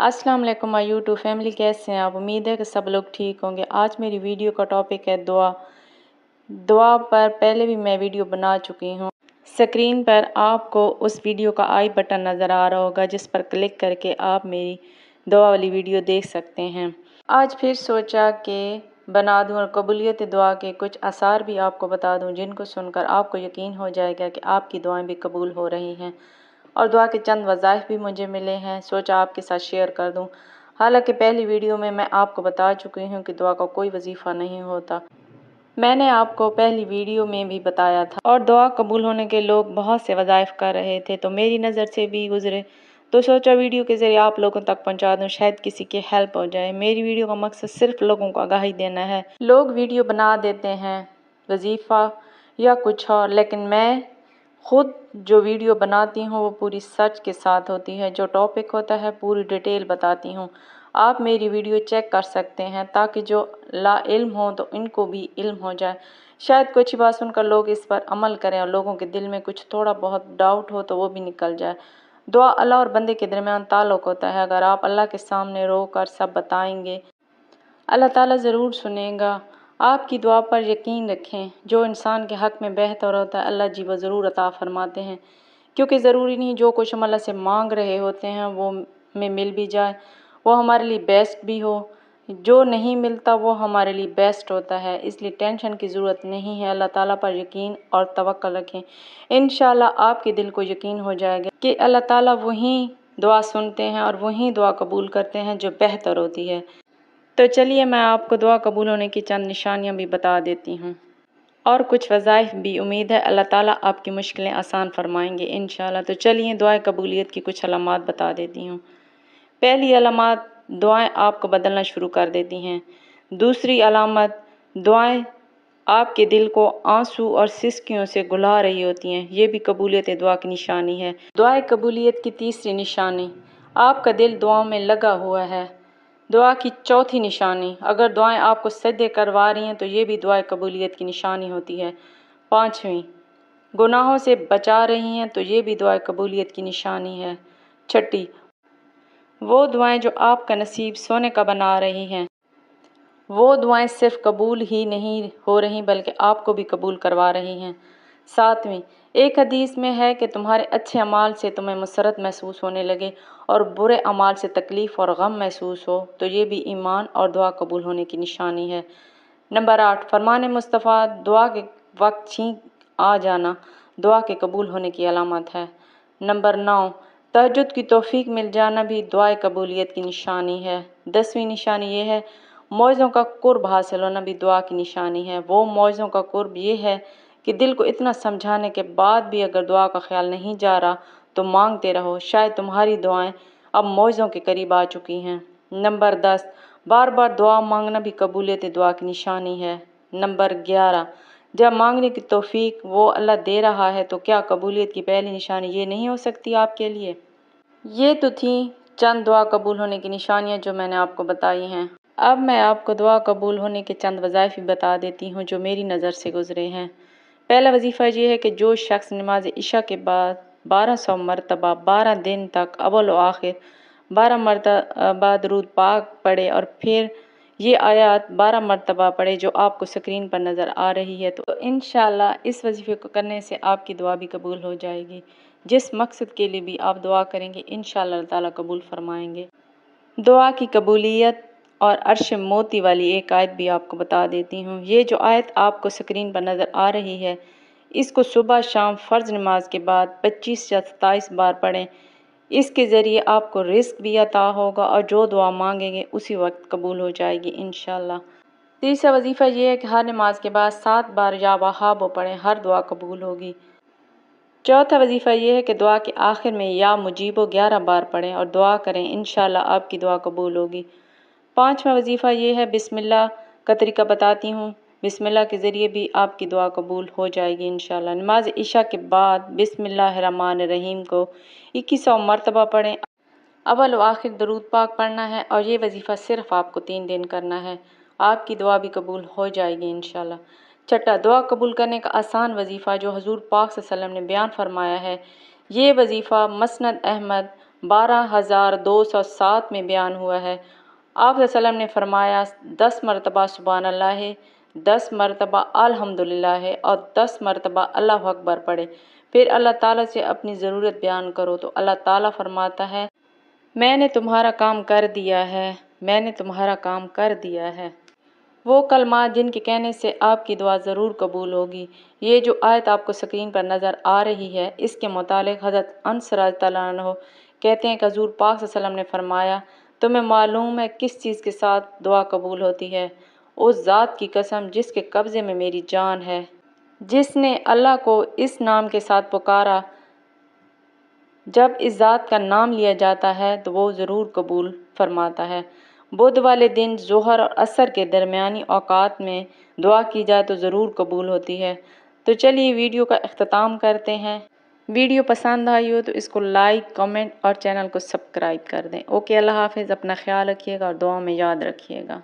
अस्सलाम वालेकुम my YouTube family, कैसे हैं आप? उम्मीद है कि सब लोग ठीक होंगे। आज मेरी वीडियो का टॉपिक है दुआ। दुआ पर पहले भी मैं वीडियो बना चुकी हूँ। स्क्रीन पर आपको उस वीडियो का आई बटन नज़र आ रहा होगा, जिस पर क्लिक करके आप मेरी दुआ वाली वीडियो देख सकते हैं। आज फिर सोचा कि बना दूँ और कबूलियत दुआ के कुछ आसार भी आपको बता दूँ, जिनको सुनकर आपको यकीन हो जाएगा कि आपकी दुआएं भी कबूल हो रही हैं। और दुआ के चंद वज़ाइफ भी मुझे मिले हैं, सोचा आपके साथ शेयर कर दूं। हालांकि पहली वीडियो में मैं आपको बता चुकी हूं कि दुआ का कोई वजीफ़ा नहीं होता। मैंने आपको पहली वीडियो में भी बताया था। और दुआ कबूल होने के लोग बहुत से वज़ाइफ कर रहे थे, तो मेरी नज़र से भी गुजरे, तो सोचा वीडियो के ज़रिए आप लोगों तक पहुंचा दूं, शायद किसी की हेल्प हो जाए। मेरी वीडियो का मकसद सिर्फ लोगों को आगाही देना है। लोग वीडियो बना देते हैं वजीफ़ा या कुछ और, लेकिन मैं खुद जो वीडियो बनाती हूँ वो पूरी सच के साथ होती है। जो टॉपिक होता है पूरी डिटेल बताती हूँ। आप मेरी वीडियो चेक कर सकते हैं, ताकि जो ला इल्म हो तो इनको भी इल्म हो जाए। शायद कुछ बात सुनकर लोग इस पर अमल करें और लोगों के दिल में कुछ थोड़ा बहुत डाउट हो तो वो भी निकल जाए। दुआ अल्लाह और बंदे के दरमियान ताल्लुक़ होता है। अगर आप अल्लाह के सामने रो कर सब बताएंगे, अल्लाह ताला ज़रूर सुनेगा। आपकी दुआ पर यकीन रखें। जो इंसान के हक़ में बेहतर होता है, अल्लाह जी वो ज़रूर अता फरमाते हैं, क्योंकि ज़रूरी नहीं जो कुछ हम अल्लाह से मांग रहे होते हैं वो हमें मिल भी जाए, वो हमारे लिए बेस्ट भी हो। जो नहीं मिलता वो हमारे लिए बेस्ट होता है, इसलिए टेंशन की ज़रूरत नहीं है। अल्लाह ताला पर यकीन और तवक्कुल रखें। इंशाल्लाह आपके दिल को यकीन हो जाएगा कि अल्लाह ताला वहीं दुआ सुनते हैं और वहीं दुआ कबूल करते हैं जो बेहतर होती है। तो चलिए मैं आपको दुआ कबूल होने की चंद निशानियाँ भी बता देती हूँ, और कुछ वज़ाइफ भी। उम्मीद है अल्लाह ताला आपकी मुश्किलें आसान फरमाएंगे इंशाल्लाह। तो चलिए दुआ कबूलियत की कुछ अलामात बता देती हूँ। पहली अलामत, दुआएं आपको बदलना शुरू कर देती हैं। दूसरी अलामत, दुआएं आपके दिल को आंसू और सिसकियों से गुला रही होती हैं, ये भी कबूलियत दुआ की निशानी है। दुआ कबूलियत की तीसरी निशानी, आपका दिल दुआओं में लगा हुआ है। दुआ की चौथी निशानी, अगर दुआएं आपको सजदे करवा रही हैं तो ये भी दुआ कबूलियत की निशानी होती है। पाँचवीं, गुनाहों से बचा रही हैं तो ये भी दुआ कबूलियत की निशानी है। छठी, वो दुआएं जो आपका नसीब सोने का बना रही हैं, वो दुआएं सिर्फ कबूल ही नहीं हो रही बल्कि आपको भी कबूल करवा रही हैं। सातवीं, एक हदीस में है कि तुम्हारे अच्छे अमाल से तुम्हें मसरत महसूस होने लगे और बुरे अमाल से तकलीफ़ और गम महसूस हो, तो ये भी ईमान और दुआ कबूल होने की निशानी है। नंबर 8, फरमान मुस्तफ़ा, दुआ के वक्त छींक आ जाना दुआ के कबूल होने की अलामत है। नंबर 9, तहज्जुद की तौफीक मिल जाना भी दुआ कबूलियत की निशानी है। 10वीं निशानी ये है, मौज़ों का कुर्ब हासिल होना भी दुआ की निशानी है। वो मौज़ों का कुर्ब ये है कि दिल को इतना समझाने के बाद भी अगर दुआ का ख्याल नहीं जा रहा तो मांगते रहो, शायद तुम्हारी दुआएं अब मौज़ों के करीब आ चुकी हैं। नंबर 10, बार बार दुआ मांगना भी कबूलियत दुआ की निशानी है। नंबर 11, जब मांगने की तौफीक वो अल्लाह दे रहा है तो क्या कबूलियत की पहली निशानी ये नहीं हो सकती आपके लिए? ये तो थी चंद दुआ कबूल होने की निशानियाँ जो मैंने आपको बताई हैं। अब मैं आपको दुआ कबूल होने के चंद वज़ाइफ भी बता देती हूँ जो मेरी नज़र से गुज़रे हैं। पहला वजीफ़ा ये है कि जो शख्स नमाज इशा के बाद 1200 मरतबा 12 दिन तक अव्वल व आखिर 12 मरतबा दुरूद पाक पढ़े और फिर ये आयत 12 मरतबा पढ़े जो आपको स्क्रीन पर नज़र आ रही है, तो इंशाल्लाह इस वजीफ़े को करने से आपकी दुआ भी कबूल हो जाएगी। जिस मकसद के लिए भी आप दुआ करेंगे इंशाल्लाह अल्लाह ताला कबूल फरमाएंगे। दुआ की कबूलियत और अर्श मोती वाली एक आयत भी आपको बता देती हूँ। ये जो आयत आपको स्क्रीन पर नज़र आ रही है, इसको सुबह शाम फ़र्ज़ नमाज के बाद 25 या 27 बार पढ़ें। इसके ज़रिए आपको रिस्क भी अता होगा और जो दुआ मांगेंगे उसी वक्त कबूल हो जाएगी इंशाल्लाह। तीसरा वजीफ़ा ये है कि हर नमाज के बाद 7 बार या वहाब पढ़ें, हर दुआ कबूल होगी। चौथा वजीफ़ा ये है कि दुआ के आखिर में या मुजीबो 11 बार पढ़ें और दुआ करें, इंशाल्लाह आपकी दुआ कबूल होगी। पाँचवा वजीफ़ा ये है, बिस्मिल्लाह का तरीका बताती हूँ। बिस्मिल्लाह के ज़रिए भी आपकी दुआ कबूल हो जाएगी इंशाल्लाह। नमाज इशा के बाद बिस्मिल्लाहिर्रहमानिर्रहीम को 2100 मरतबा पढ़ें। अव्वल व आखिर दरूद पाक पढ़ना है और ये वजीफ़ा सिर्फ़ आपको 3 दिन करना है। आपकी दुआ भी कबूल हो जाएगी इंशाल्लाह। छठा, दुआ कबूल करने का आसान वजीफ़ा जो हुज़ूर पाक सल्लल्लाहु अलैहि वसल्लम ने बयान फरमाया है। ये वजीफ़ा मसनद अहमद, 12,207 میں بیان ہوا ہے۔ آپ صلی اللہ علیہ وسلم نے فرمایا 10 مرتبہ سبحان اللہ ہے، 10 مرتبہ الحمدللہ ہے اور 10 مرتبہ اللہ اکبر پڑھے، پھر اللہ تعالیٰ سے اپنی ضرورت بیان کرو تو اللہ تعالیٰ فرماتا ہے میں نے تمہارا کام کر دیا ہے، میں نے تمہارا کام کر دیا ہے۔ وہ کلمات جن کے کہنے سے آپ کی دعا ضرور قبول ہوگی۔ یہ جو آیت آپ کو اسکرین پر نظر آ رہی ہے، اس کے متعلق حضرت انس رضی اللہ عنہ کہتے ہیں کہ حضور پاک صلی اللہ علیہ وسلم نے فرمایا تمہیں معلوم ہے کس چیز کے ساتھ دعا قبول ہوتی ہے؟ اس ذات کی قسم جس کے قبضے میں میری جان ہے، جس نے اللہ کو اس نام کے ساتھ پکارا، جب اس ذات کا نام لیا جاتا ہے تو وہ ضرور قبول فرماتا ہے۔ بدھ والے دن ظہر اور عصر کے درمیانی اوقات میں دعا کی جائے تو ضرور قبول ہوتی ہے۔ تو چلیے ویڈیو کا اختتام کرتے ہیں۔ ویڈیو پسند آئی ہو تو اس کو لائک، کمنٹ اور چینل کو سبسکرائب کر دیں۔ اوکے، اللہ حافظ، اپنا خیال رکھیے گا اور دعا میں یاد رکھیے گا۔